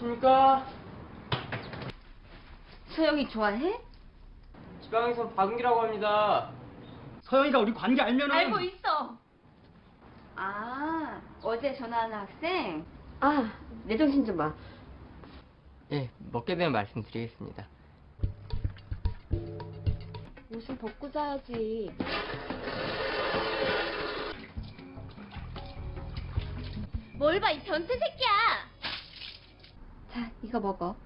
안녕하십니까? 소영이 좋아해? 지방에서 박은기라고 합니다. 서영이가 우리 관계 알면은. 알고 있어. 아, 어제 전화하는 학생? 아, 내 정신 좀 봐. 예, 먹게 되면 말씀드리겠습니다. 옷을 벗고 자야지. 뭘 봐, 이 변태 새끼야! 자, 이거 먹어.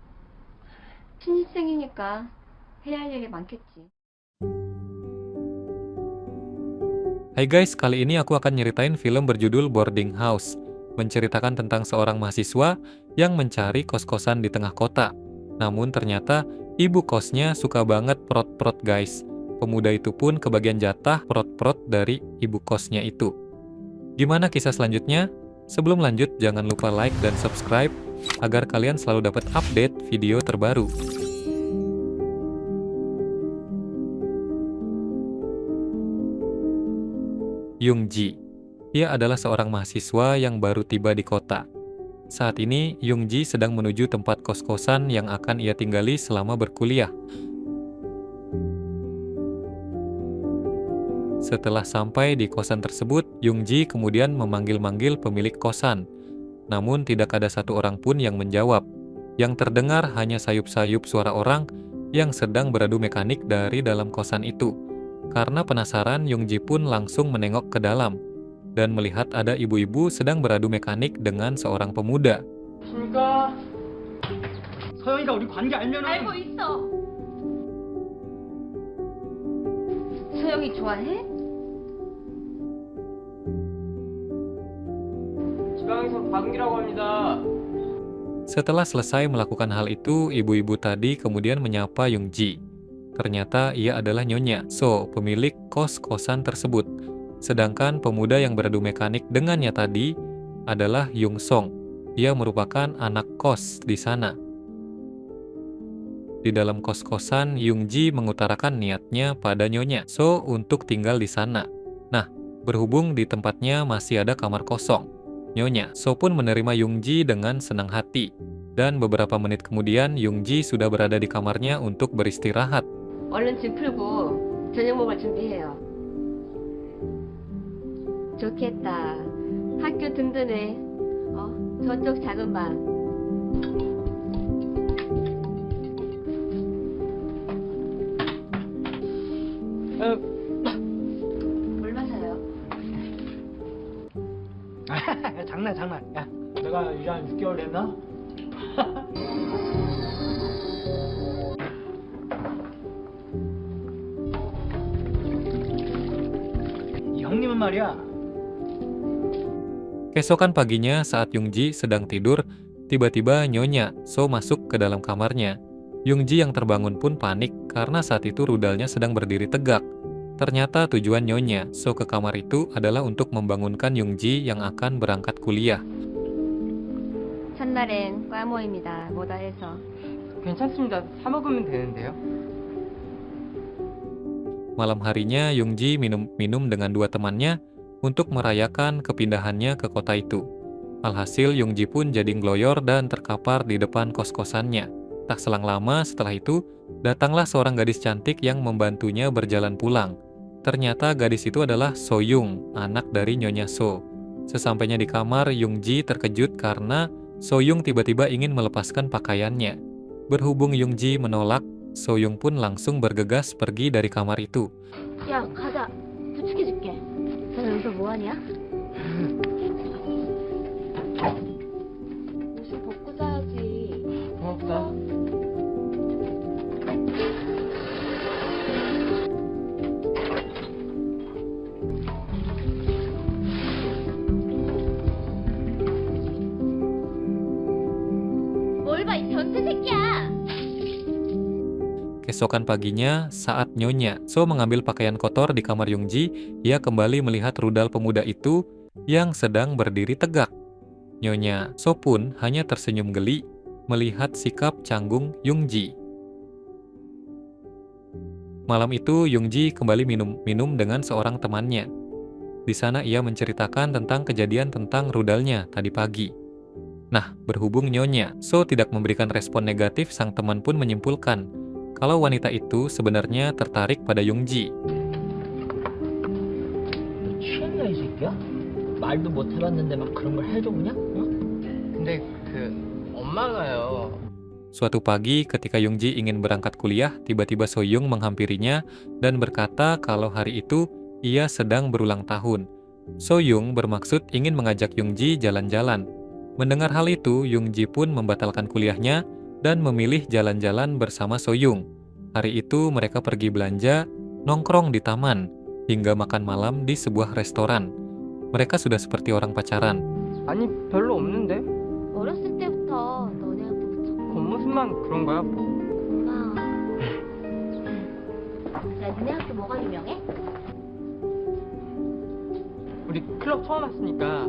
신입생이니까 해야 할 일이 많겠지. Hai guys, kali ini aku akan nyeritain film berjudul Boarding House, menceritakan tentang seorang mahasiswa yang mencari kos-kosan di tengah kota. Namun ternyata ibu kosnya suka banget prot-prot guys. Pemuda itu pun kebagian jatah prot-prot dari ibu kosnya itu. Gimana kisah selanjutnya? Sebelum lanjut, jangan lupa like dan subscribe agar kalian selalu dapat update video terbaru. Yoongji. Ia adalah seorang mahasiswa yang baru tiba di kota. Saat ini, Yoongji sedang menuju tempat kos-kosan yang akan ia tinggali selama berkuliah. Setelah sampai di kosan tersebut, Yoongji kemudian memanggil-manggil pemilik kosan. Namun tidak ada satu orang pun yang menjawab. Yang terdengar hanya sayup-sayup suara orang yang sedang beradu mekanik dari dalam kosan itu. Karena penasaran, Yoongji pun langsung menengok ke dalam dan melihat ada ibu-ibu sedang beradu mekanik dengan seorang pemuda. 안녕하십니까? 서영이가 우리 관계 알면은. 알고 있어. 소영이 좋아해? 지방에서 박은기라고 합니다. Setelah selesai melakukan hal itu, ibu-ibu tadi kemudian menyapa Yoongji. Ternyata ia adalah Nyonya So, pemilik kos-kosan tersebut. Sedangkan pemuda yang beradu mekanik dengannya tadi adalah Yoong Song. Ia merupakan anak kos di sana. Di dalam kos-kosan, Yoongji mengutarakan niatnya pada Nyonya So untuk tinggal di sana. Nah, berhubung di tempatnya masih ada kamar kosong, Nyonya So pun menerima Yoongji dengan senang hati. Dan beberapa menit kemudian, Yoongji sudah berada di kamarnya untuk beristirahat. 얼른 짐 풀고 저녁 먹을 준비해요. 좋겠다. 학교 든든해. 저쪽 작은 방. 물 마셔요. 장난. 야, 내가 이제 한 6개월 됐나? 이 형님은 말이야. Keesokan paginya saat Yoongji sedang tidur, tiba-tiba Nyonya So masuk ke dalam kamarnya. Yoongji yang terbangun pun panik karena saat itu rudalnya sedang berdiri tegak. Ternyata tujuan Nyonya So ke kamar itu adalah untuk membangunkan Yoongji yang akan berangkat kuliah. 첫날엔 과모입니다. 뭐다 해서. 괜찮습니다. 사 먹으면 되는데요. Malam harinya Yoongji minum dengan dua temannya untuk merayakan kepindahannya ke kota itu. Alhasil Yoongji pun jadi ngloyor dan terkapar di depan kos-kosannya. Tak selang lama setelah itu, datanglah seorang gadis cantik yang membantunya berjalan pulang. Ternyata gadis itu adalah Soyoung, anak dari Nyonya So. Sesampainya di kamar, Yoongji terkejut karena Soyoung tiba-tiba ingin melepaskan pakaiannya. Berhubung Yoongji menolak, Soyoung pun langsung bergegas pergi dari kamar itu. 야, 가자. 부축해줄게. 너 여기서 뭐하냐? 옷을 벗고 자야지. 고맙다. 뭘 봐, 이 변태 새끼야! Keesokan paginya, saat Nyonya So mengambil pakaian kotor di kamar Yoongji, ia kembali melihat rudal pemuda itu yang sedang berdiri tegak. Nyonya So pun hanya tersenyum geli melihat sikap canggung Yoongji. Malam itu, Yoongji kembali minum dengan seorang temannya. Di sana ia menceritakan tentang kejadian tentang rudalnya tadi pagi. Nah, berhubung Nyonya So tidak memberikan respon negatif, sang teman pun menyimpulkan kalau wanita itu sebenarnya tertarik pada Yongji. 너 취했냐 이 새끼야? 말도 못 해봤는데 막 그런 걸 해줘 그냥? 응? 근데 엄마가요. Suatu pagi ketika Yongji ingin berangkat kuliah, tiba-tiba Soyoung menghampirinya dan berkata kalau hari itu ia sedang berulang tahun. Soyoung bermaksud ingin mengajak Yongji jalan-jalan. Mendengar hal itu, Yongji pun membatalkan kuliahnya dan memilih jalan-jalan bersama Soyoung. Hari itu mereka pergi belanja, nongkrong di taman, hingga makan malam di sebuah restoran. Mereka sudah seperti orang pacaran. 아니, 별로 없는데? 어렸을 때부터 너네한테 붙였고. 겉모습만 그런 거야, 뭐. 고마워. 야, 니네 학교 뭐가 유명해? 우리 클럽 처음 왔으니까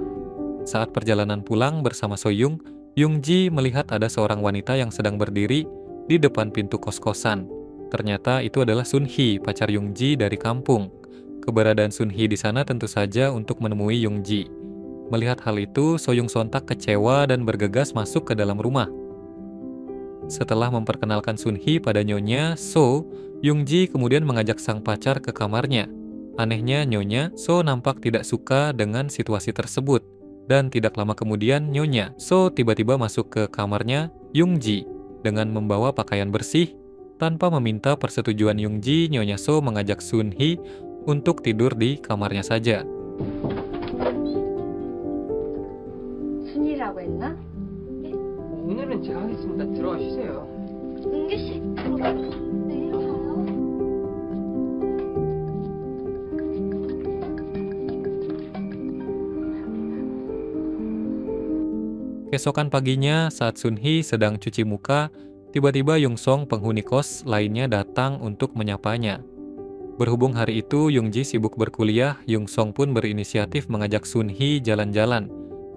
Saat perjalanan pulang bersama Soyoung, Yongji melihat ada seorang wanita yang sedang berdiri di depan pintu kos-kosan. Ternyata itu adalah Sunhee, pacar Yongji dari kampung. Keberadaan Sunhee di sana tentu saja untuk menemui Yongji. Melihat hal itu, Soyoung sontak kecewa dan bergegas masuk ke dalam rumah. Setelah memperkenalkan Sunhee pada Nyonya So, Yongji kemudian mengajak sang pacar ke kamarnya. Anehnya, Nyonya So nampak tidak suka dengan situasi tersebut. Dan tidak lama kemudian, Nyonya So tiba-tiba masuk ke kamarnya Yongji dengan membawa pakaian bersih. Tanpa meminta persetujuan Yongji, Nyonya So mengajak Sunhee untuk tidur di kamarnya saja. 순이라고 했나? 오늘은 제가 하겠습니다. 들어가 쉬세요. 은규 씨, 들어가. 네, 가요. Keesokan paginya, saat Sunhee sedang cuci muka, tiba-tiba Yongsong, penghuni kos lainnya, datang untuk menyapanya. Berhubung hari itu Yongji sibuk berkuliah, Yongsong pun berinisiatif mengajak Sunhee jalan-jalan.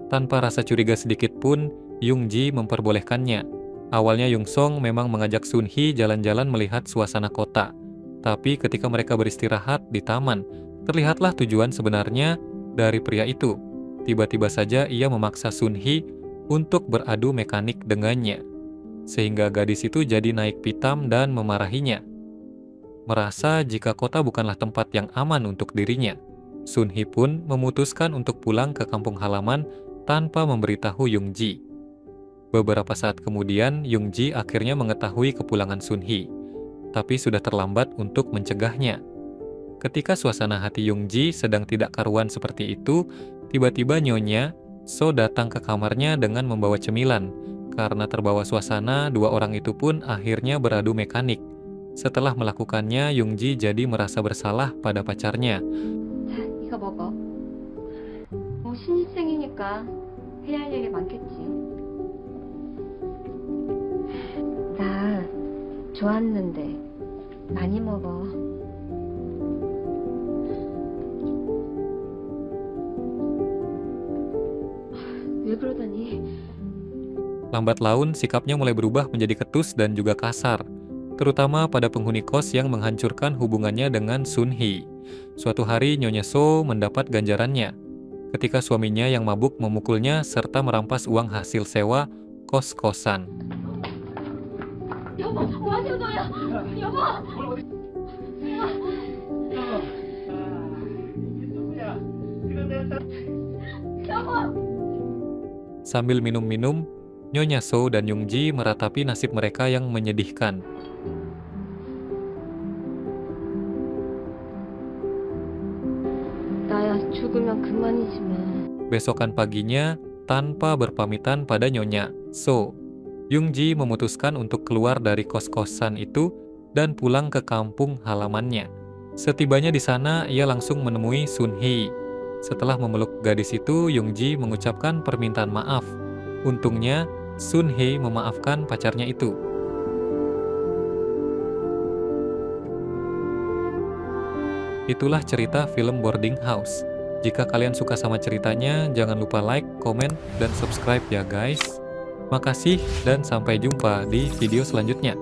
Tanpa rasa curiga sedikit pun, Yongji memperbolehkannya. Awalnya Yongsong memang mengajak Sunhee jalan-jalan melihat suasana kota. Tapi ketika mereka beristirahat di taman, terlihatlah tujuan sebenarnya dari pria itu. Tiba-tiba saja ia memaksa Sunhee untuk beradu mekanik dengannya, sehingga gadis itu jadi naik pitam dan memarahinya. Merasa jika kota bukanlah tempat yang aman untuk dirinya, Sunhee pun memutuskan untuk pulang ke kampung halaman tanpa memberitahu Yongji. Beberapa saat kemudian, Yongji akhirnya mengetahui kepulangan Sunhee, tapi sudah terlambat untuk mencegahnya. Ketika suasana hati Yongji sedang tidak karuan seperti itu, tiba-tiba Nyonya So datang ke kamarnya dengan membawa cemilan. Karena terbawa suasana, dua orang itu pun akhirnya beradu mekanik. Setelah melakukannya, Yongji jadi merasa bersalah pada pacarnya. 자, 이거 먹어. 뭐 신입생이니까 해야 할 일이 많겠지. 나 좋았는데 많이 먹어. 왜 그러더니? Lambat laun, sikapnya mulai berubah menjadi ketus dan juga kasar, terutama pada penghuni kos yang menghancurkan hubungannya dengan Sunhee. Suatu hari, Nyonya So mendapat ganjarannya ketika suaminya yang mabuk memukulnya serta merampas uang hasil sewa kos-kosan. 여보, 뭐 하는 거야? 여보! 여보! Sambil minum-minum, Nyonya So dan Yongji meratapi nasib mereka yang menyedihkan. 나야 죽으면 그만이지만. Besokan paginya, tanpa berpamitan pada Nyonya So, Yongji memutuskan untuk keluar dari kos-kosan itu dan pulang ke kampung halamannya. Setibanya di sana, ia langsung menemui Sunhee. Setelah memeluk gadis itu, Yongji mengucapkan permintaan maaf. Untungnya, Sunhee memaafkan pacarnya itu. Itulah cerita film Boarding House. Jika kalian suka sama ceritanya, jangan lupa like, komen, dan subscribe ya guys. Makasih dan sampai jumpa di video selanjutnya.